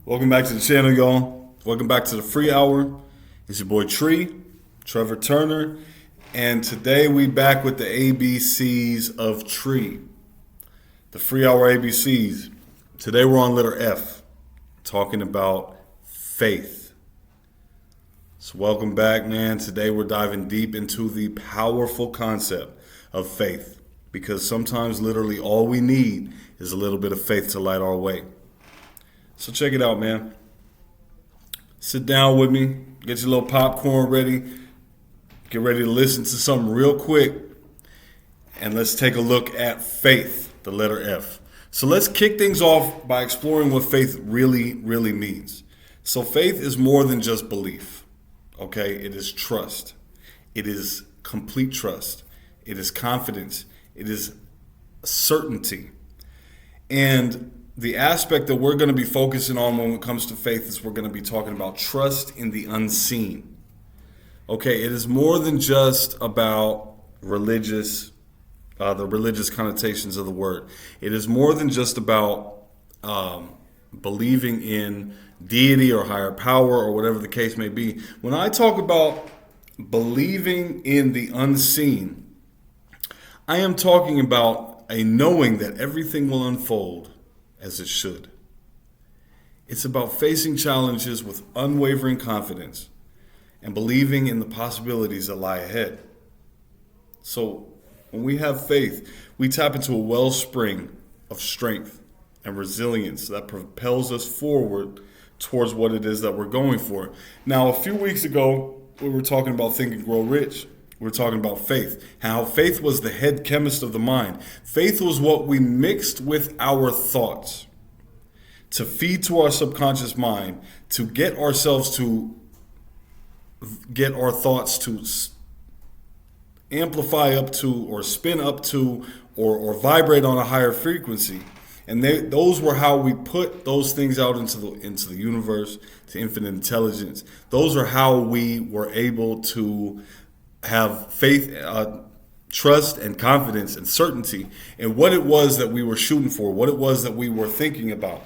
Welcome back to the channel, y'all. Welcome back to the free hour. It's your boy Trevor Turner, and today we back with the ABCs of Tree. The free hour ABCs. Today we're on letter F, talking about faith. So welcome back, man. Today we're diving deep into the powerful concept of faith, because sometimes literally all we need is a little bit of faith to light our way. So check it out, man. Sit down with me, get your little popcorn ready, get ready to listen to something real quick, and let's take a look at faith, the letter F. So let's kick things off by exploring what faith really means. So faith is more than just belief, okay? It is trust. It is complete trust. It is confidence. It is certainty. And the aspect that we're going to be focusing on when it comes to faith is we're going to be talking about trust in the unseen. Okay, it is more than just about the religious connotations of the word. It is more than just about believing in deity or higher power or whatever the case may be. When I talk about believing in the unseen, I am talking about a knowing that everything will unfold as it should. It's about facing challenges with unwavering confidence and believing in the possibilities that lie ahead. So when we have faith, we tap into a wellspring of strength and resilience that propels us forward towards what it is that we're going for. Now, a few weeks ago, we were talking about Think and Grow Rich. We're talking about faith, how faith was the head chemist of the mind. Faith was what we mixed with our thoughts to feed to our subconscious mind, to get our thoughts to amplify up to, or spin up to, or vibrate on a higher frequency. And those were how we put those things out into the universe, to infinite intelligence. Those are how we were able to have faith, trust, and confidence and certainty in what it was that we were shooting for, what it was that we were thinking about.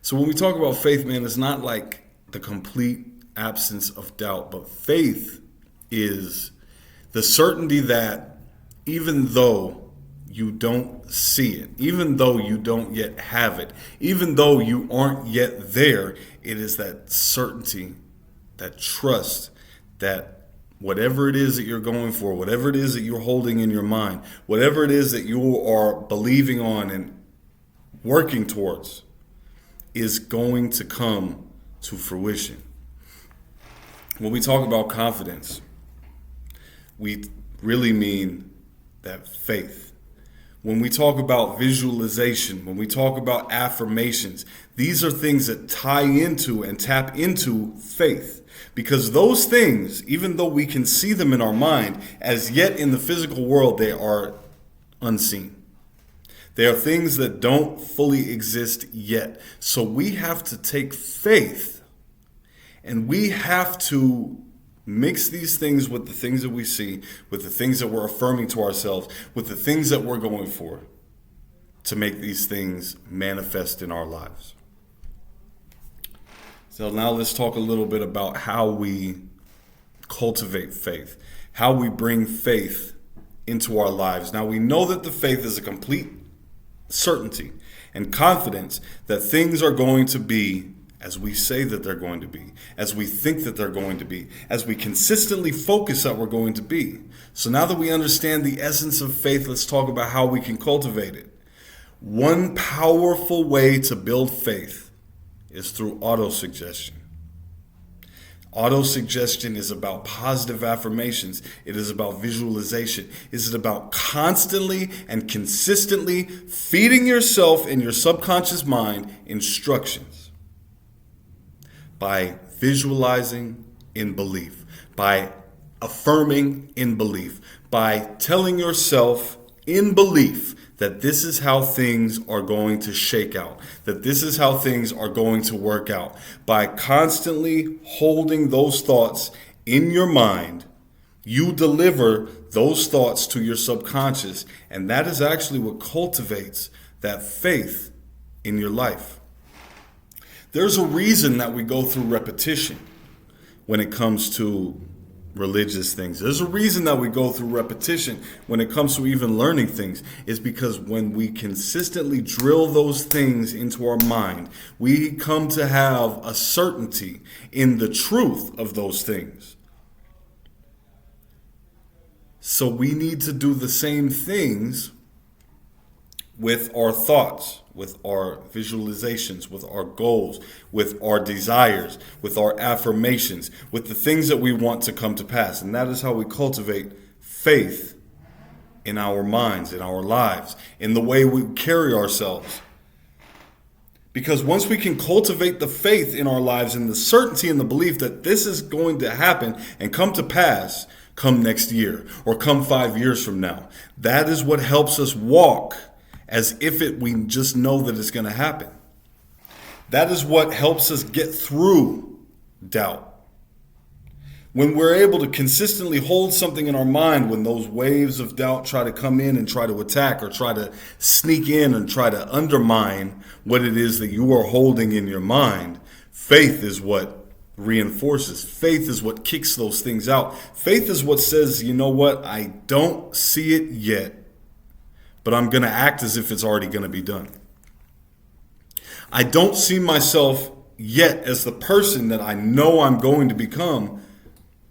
So when we talk about faith, man, it's not like the complete absence of doubt, but faith is the certainty that even though you don't see it, even though you don't yet have it, even though you aren't yet there, it is that certainty, that trust, that whatever it is that you're going for, whatever it is that you're holding in your mind, whatever it is that you are believing on and working towards is going to come to fruition. When we talk about confidence, we really mean that faith. When we talk about visualization, when we talk about affirmations, these are things that tie into and tap into faith. Because those things, even though we can see them in our mind, as yet in the physical world, they are unseen. They are things that don't fully exist yet. So we have to take faith and we have to mix these things with the things that we see, with the things that we're affirming to ourselves, with the things that we're going for, to make these things manifest in our lives. So now let's talk a little bit about how we cultivate faith, how we bring faith into our lives. Now we know that the faith is a complete certainty and confidence that things are going to be as we say that they're going to be, as we think that they're going to be, as we consistently focus that we're going to be. So now that we understand the essence of faith, let's talk about how we can cultivate it. One powerful way to build faith is through autosuggestion. Autosuggestion is about positive affirmations. It is about visualization. It is about constantly and consistently feeding yourself and your subconscious mind instructions by visualizing in belief, by affirming in belief, by telling yourself in belief that this is how things are going to shake out, that this is how things are going to work out. By constantly holding those thoughts in your mind, you deliver those thoughts to your subconscious, and that is actually what cultivates that faith in your life. There's a reason that we go through repetition when it comes to religious things. There's a reason that we go through repetition when it comes to even learning things. Is because when we consistently drill those things into our mind, we come to have a certainty in the truth of those things. So we need to do the same things with our thoughts, with our visualizations, with our goals, with our desires, with our affirmations, with the things that we want to come to pass. And that is how we cultivate faith in our minds, in our lives, in the way we carry ourselves. Because once we can cultivate the faith in our lives and the certainty and the belief that this is going to happen and come to pass come next year or come 5 years from now, that is what helps us walk as if we just know that it's going to happen. That is what helps us get through doubt. When we're able to consistently hold something in our mind, when those waves of doubt try to come in and try to attack or try to sneak in and try to undermine what it is that you are holding in your mind, faith is what reinforces. Faith is what kicks those things out. Faith is what says, you know what, I don't see it yet, but I'm going to act as if it's already going to be done. I don't see myself yet as the person that I know I'm going to become,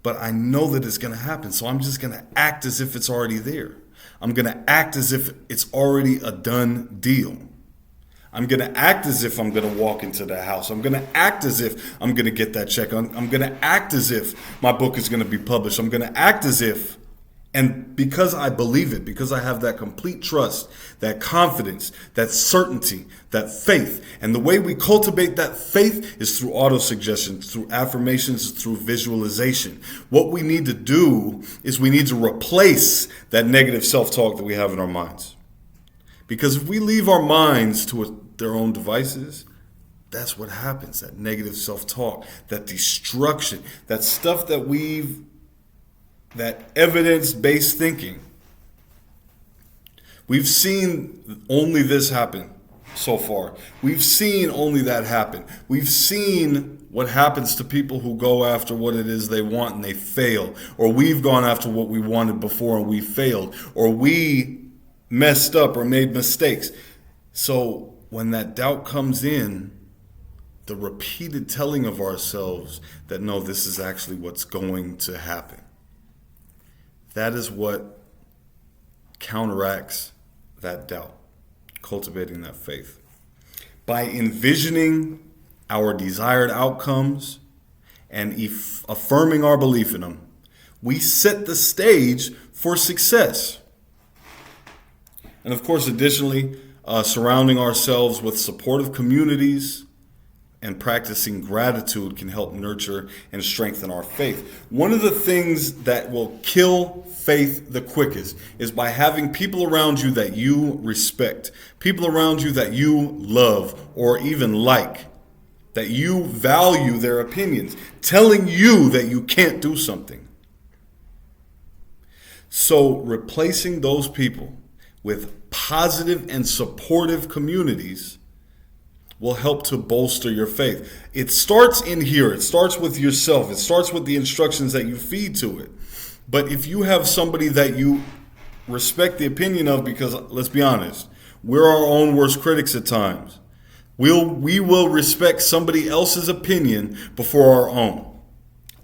but I know that it's going to happen. So I'm just going to act as if it's already there. I'm going to act as if it's already a done deal. I'm going to act as if I'm going to walk into the house. I'm going to act as if I'm going to get that check. I'm going to act as if my book is going to be published. I'm going to act as if. And because I believe it, because I have that complete trust, that confidence, that certainty, that faith. And the way we cultivate that faith is through autosuggestion, through affirmations, through visualization. What we need to do is we need to replace that negative self-talk that we have in our minds. Because if we leave our minds to their own devices, that's what happens. That negative self-talk, that destruction, that stuff that evidence-based thinking. We've seen only this happen so far. We've seen only that happen. We've seen what happens to people who go after what it is they want and they fail. Or we've gone after what we wanted before and we failed. Or we messed up or made mistakes. So when that doubt comes in, the repeated telling of ourselves that no, this is actually what's going to happen. That is what counteracts that doubt, cultivating that faith. By envisioning our desired outcomes and affirming our belief in them, we set the stage for success. And of course, additionally, surrounding ourselves with supportive communities and practicing gratitude can help nurture and strengthen our faith. One of the things that will kill faith the quickest is by having people around you that you respect, people around you that you love or even like, that you value their opinions, telling you that you can't do something. So replacing those people with positive and supportive communities will help to bolster your faith. It starts in here. It starts with yourself. It starts with the instructions that you feed to it. But if you have somebody that you respect the opinion of, because let's be honest, we're our own worst critics at times. We will respect somebody else's opinion before our own.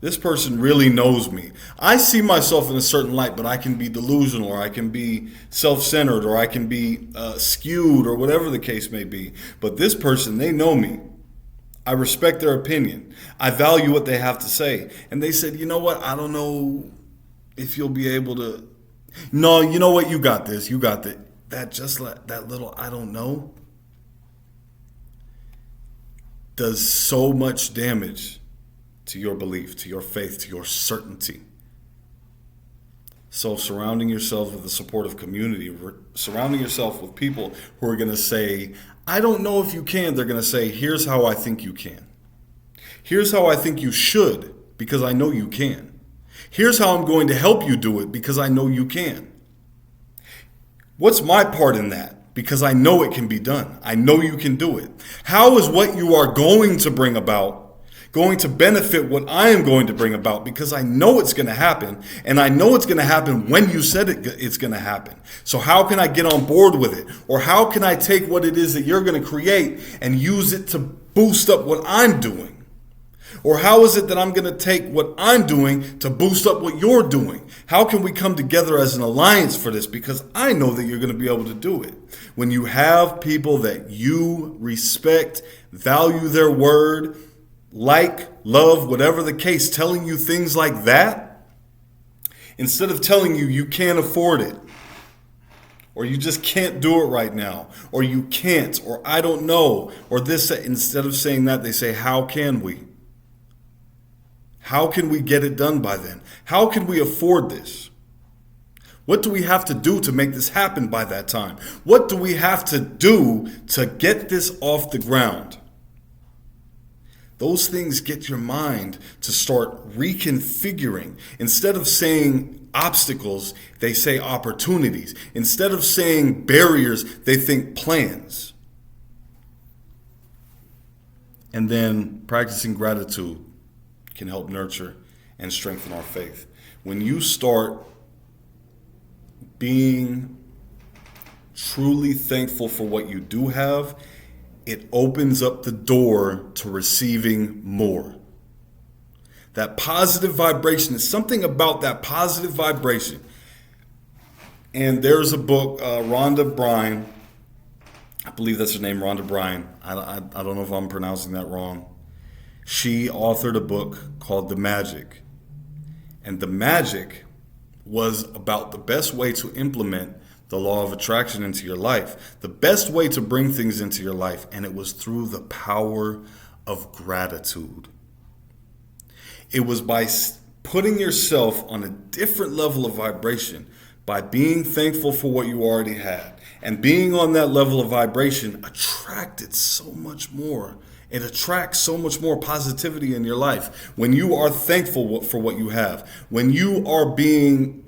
This person really knows me. I see myself in a certain light, but I can be delusional, or I can be self-centered, or I can be skewed, or whatever the case may be. But this person, they know me. I respect their opinion. I value what they have to say. And they said, you know what? I don't know if you'll be able to. No, you know what? You got this. You got that. That little I don't know does so much damage to your belief, to your faith, to your certainty. So surrounding yourself with a supportive community, surrounding yourself with people who are going to say, I don't know if you can. They're going to say, here's how I think you can. Here's how I think you should, because I know you can. Here's how I'm going to help you do it, because I know you can. What's my part in that? because I know it can be done. I know you can do it. How is what you are going to bring about going to benefit what I am going to bring about? Because I know it's going to happen, and I know it's going to happen when you said it's going to happen. So how can I get on board with it? Or how can I take what it is that you're going to create and use it to boost up what I'm doing? Or how is it that I'm going to take what I'm doing to boost up what you're doing? How can we come together as an alliance for this? Because I know that you're going to be able to do it. When you have people that you respect, value their word, like, love, whatever the case, telling you things like that, instead of telling you you can't afford it, or you just can't do it right now, or you can't, or I don't know, or this, instead of saying that, they say, how can we? How can we get it done by then? How can we afford this? What do we have to do to make this happen by that time? What do we have to do to get this off the ground? Those things get your mind to start reconfiguring. Instead of saying obstacles, they say opportunities. Instead of saying barriers, they think plans. And then practicing gratitude can help nurture and strengthen our faith. When you start being truly thankful for what you do have, it opens up the door to receiving more. That positive vibration is something about that positive vibration. And there's a book, Rhonda Bryan, I believe that's her name, Rhonda Bryan. I don't know if I'm pronouncing that wrong. She authored a book called The Magic. And The Magic was about the best way to implement the law of attraction into your life, the best way to bring things into your life, and it was through the power of gratitude. It was by putting yourself on a different level of vibration, by being thankful for what you already had, and being on that level of vibration attracted so much more. It attracts so much more positivity in your life when you are thankful for what you have, when you are being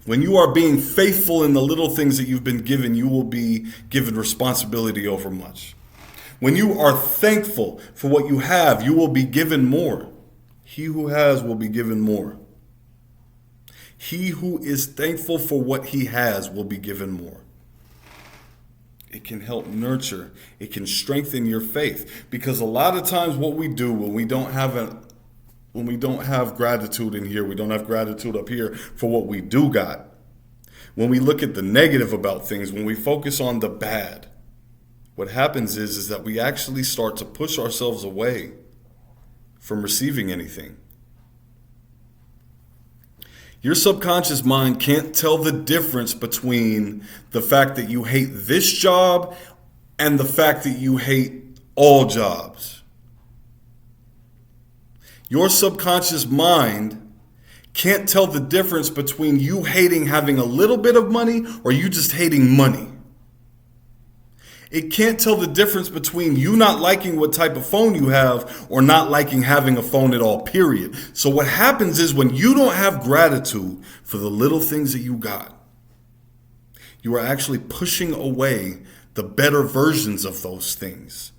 faithful in the little things that you've been given, you will be given responsibility over much. When you are thankful for what you have, you will be given more. He who has will be given more. He who is thankful for what he has will be given more. It can help nurture. It can strengthen your faith. Because a lot of times what we do when we don't have gratitude in here, we don't have gratitude up here for what we do got. When we look at the negative about things, when we focus on the bad, what happens is that we actually start to push ourselves away from receiving anything. Your subconscious mind can't tell the difference between the fact that you hate this job and the fact that you hate all jobs. Your subconscious mind can't tell the difference between you hating having a little bit of money or you just hating money. It can't tell the difference between you not liking what type of phone you have or not liking having a phone at all, period. So what happens is when you don't have gratitude for the little things that you got, you are actually pushing away the better versions of those things.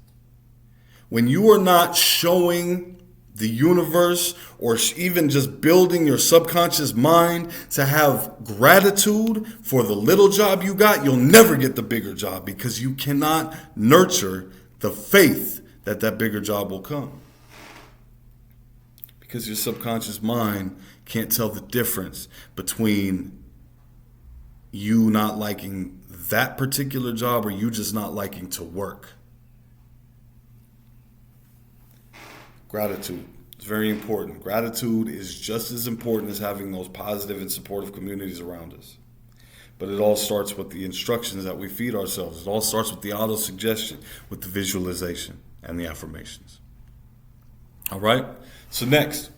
When you are not showing the universe or even just building your subconscious mind to have gratitude for the little job you got, you'll never get the bigger job because you cannot nurture the faith that that bigger job will come. Because your subconscious mind can't tell the difference between you not liking that particular job or you just not liking to work. Gratitude is very important. Gratitude is just as important as having those positive and supportive communities around us. But it all starts with the instructions that we feed ourselves. It all starts with the auto-suggestion, with the visualization and the affirmations. All right? So next,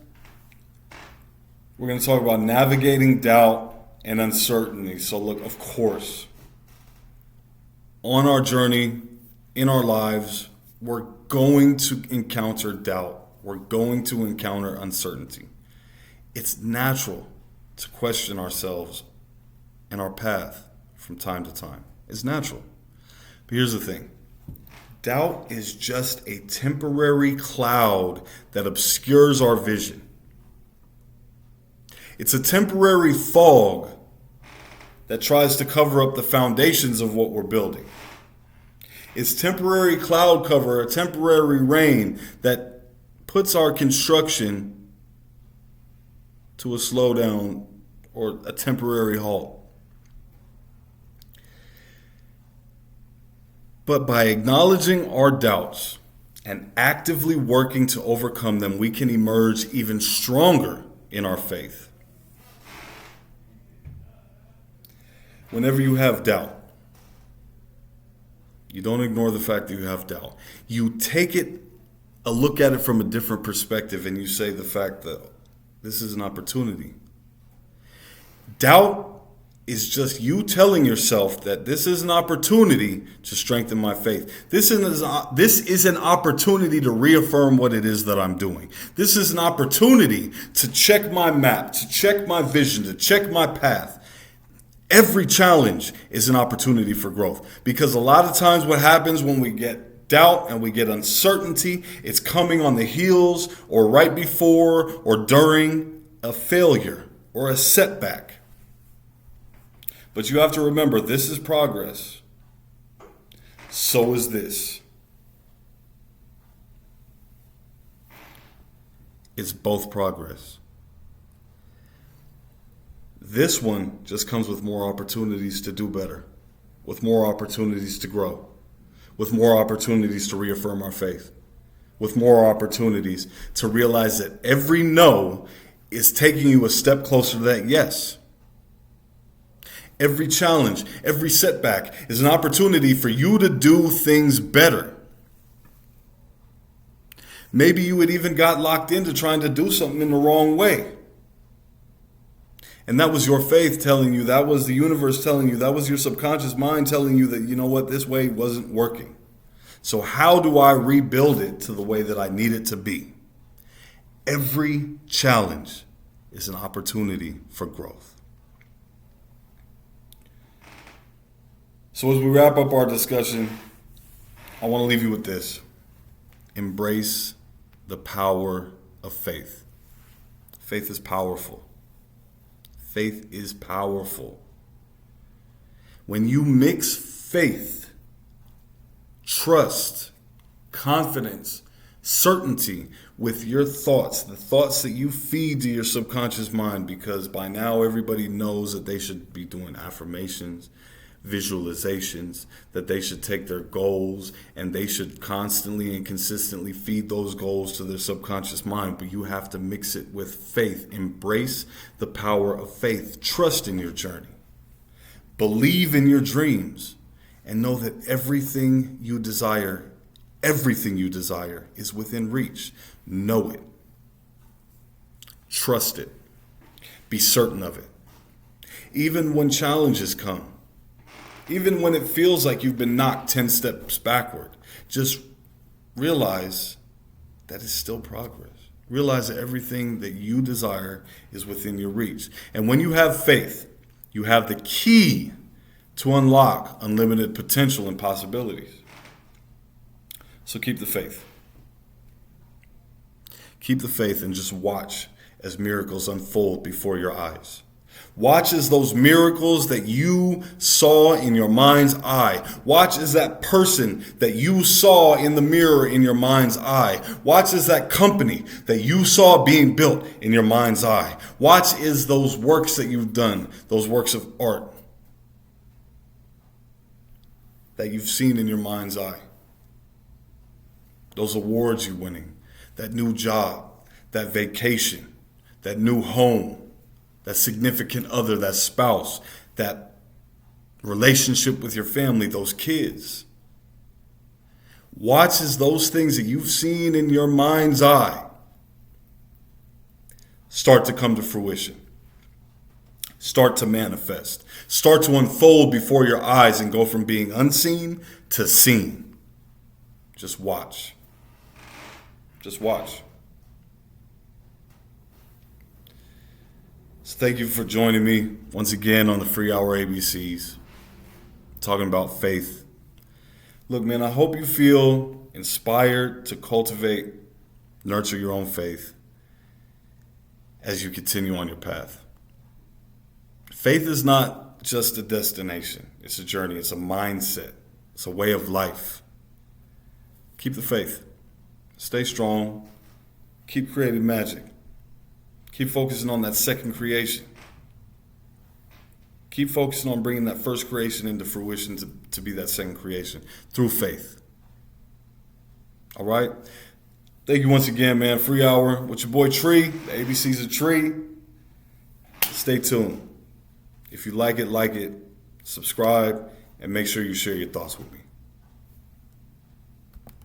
we're going to talk about navigating doubt and uncertainty. So look, of course, on our journey, in our lives, we're going to encounter doubt. We're going to encounter uncertainty. It's natural to question ourselves and our path from time to time. It's natural. But here's the thing. Doubt is just a temporary cloud that obscures our vision. It's a temporary fog that tries to cover up the foundations of what we're building. It's temporary cloud cover, a temporary rain that puts our construction to a slowdown or a temporary halt. But by acknowledging our doubts and actively working to overcome them, we can emerge even stronger in our faith. Whenever you have doubt, you don't ignore the fact that you have doubt. You take a look at it from a different perspective, and you say the fact that this is an opportunity. Doubt is just you telling yourself that this is an opportunity to strengthen my faith. This is an opportunity to reaffirm what it is that I'm doing. This is an opportunity to check my map, to check my vision, to check my path. Every challenge is an opportunity for growth, because a lot of times what happens when we get doubt and we get uncertainty, it's coming on the heels or right before or during a failure or a setback. But you have to remember, this is progress. So is this. It's both progress. This one just comes with more opportunities to do better, with more opportunities to grow, with more opportunities to reaffirm our faith, with more opportunities to realize that every no is taking you a step closer to that yes. Every challenge, every setback is an opportunity for you to do things better. Maybe you had even got locked into trying to do something in the wrong way. And that was your faith telling you, that was the universe telling you, that was your subconscious mind telling you that, you know what, this way wasn't working. So how do I rebuild it to the way that I need it to be? Every challenge is an opportunity for growth. So as we wrap up our discussion, I want to leave you with this. Embrace the power of faith. Faith is powerful. Faith is powerful. When you mix faith, trust, confidence, certainty with your thoughts, the thoughts that you feed to your subconscious mind, because by now everybody knows that they should be doing affirmations, visualizations, that they should take their goals and they should constantly and consistently feed those goals to their subconscious mind. But you have to mix it with faith. Embrace the power of faith. Trust in your journey. Believe in your dreams, and know that everything you desire is within reach. Know it. Trust it. Be certain of it. Even when challenges come, even when it feels like you've been knocked 10 steps backward, just realize that it's still progress. Realize that everything that you desire is within your reach. And when you have faith, you have the key to unlock unlimited potential and possibilities. So keep the faith. Keep the faith and just watch as miracles unfold before your eyes. Watch as those miracles that you saw in your mind's eye. Watch as that person that you saw in the mirror in your mind's eye. Watch as that company that you saw being built in your mind's eye. Watch as those works that you've done, those works of art that you've seen in your mind's eye. Those awards you're winning, that new job, that vacation, that new home, that significant other, that spouse, that relationship with your family, those kids. Watch as those things that you've seen in your mind's eye start to come to fruition, start to manifest, start to unfold before your eyes and go from being unseen to seen. Just watch. Just watch. So thank you for joining me once again on the Free Hour ABCs. talking about faith. Look, man, I hope you feel inspired to cultivate, nurture your own faith as you continue on your path. Faith is not just a destination. It's a journey. It's a mindset. It's a way of life. Keep the faith. Stay strong. Keep creating magic. Keep focusing on that second creation. Keep focusing on bringing that first creation into fruition to be that second creation through faith. All right? Thank you once again, man. Free Hour with your boy Tree. The ABC's a Tree. Stay tuned. If you like it, subscribe, and make sure you share your thoughts with me.